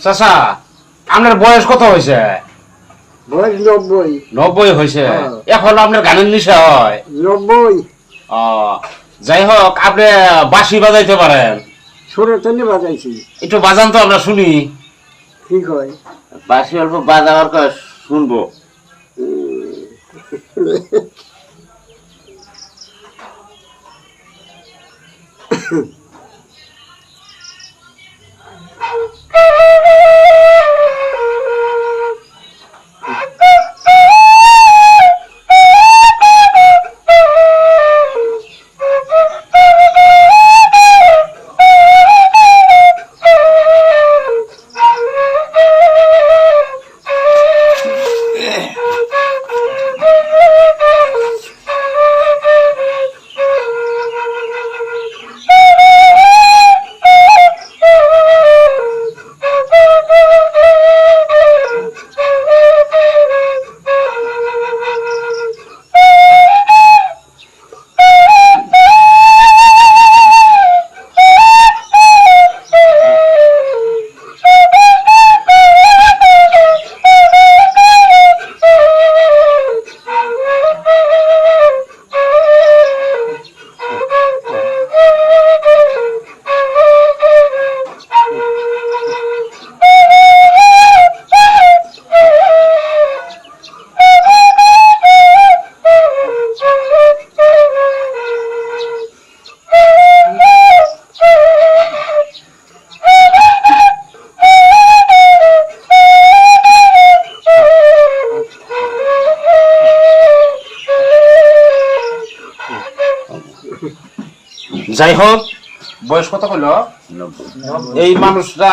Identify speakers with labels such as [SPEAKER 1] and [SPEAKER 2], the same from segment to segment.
[SPEAKER 1] চাচা আপনার বয়স কত হয়েছে?
[SPEAKER 2] বয়স 90।
[SPEAKER 1] 90 হয়েছে। এখন আপনার গানের নিশা হয়?
[SPEAKER 2] 90।
[SPEAKER 1] যাই হোক, আপনি বাঁশি বাজাইতে পারেন?
[SPEAKER 2] ছোটর জন্য বাজাইছি।
[SPEAKER 1] একটু বাজান তো আমরা শুনি।
[SPEAKER 2] কি কয়?
[SPEAKER 3] বাঁশি অল্প বাজাবার কয় শুনবো।
[SPEAKER 1] যাই হোক, বয়স কত হলো? এই মানুষটা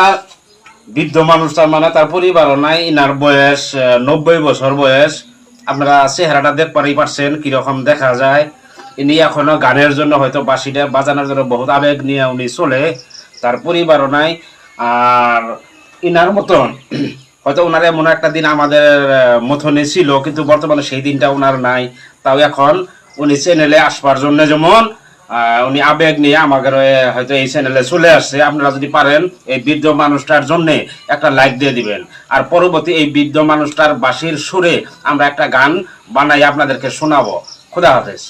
[SPEAKER 1] বৃদ্ধ মানুষটার মানে তার পরিবারও নাই, ইনার বয়স 90 বছর বয়স। আপনারা চেহারাটা দেখবারই পারছেন কিরকম দেখা যায়। ইনি এখনো গানের জন্য হয়তো বাঁশিটা বাজানোর জন্য বহুত আবেগ নিয়ে উনি চলে, তার পরিবারও নাই। আর ইনার মতন হয়তো ওনার এমন একটা দিন আমাদের মতনে ছিল, কিন্তু বর্তমানে সেই দিনটা ওনার নাই। তাও এখন উনি চ্যানেলে আসবার জন্য যেমন উনি আবেগ নিয়ে আমাদের হয়তো এই চ্যানেলে চলে আসছে। আপনারা যদি পারেন এই বৃদ্ধ মানুষটার জন্য একটা লাইক দিয়ে দিবেন। আর পরবর্তী এই বৃদ্ধ মানুষটার বাঁশির সুরে আমরা একটা গান বানাই আপনাদেরকে শোনাবো। খুদা হাফেজ।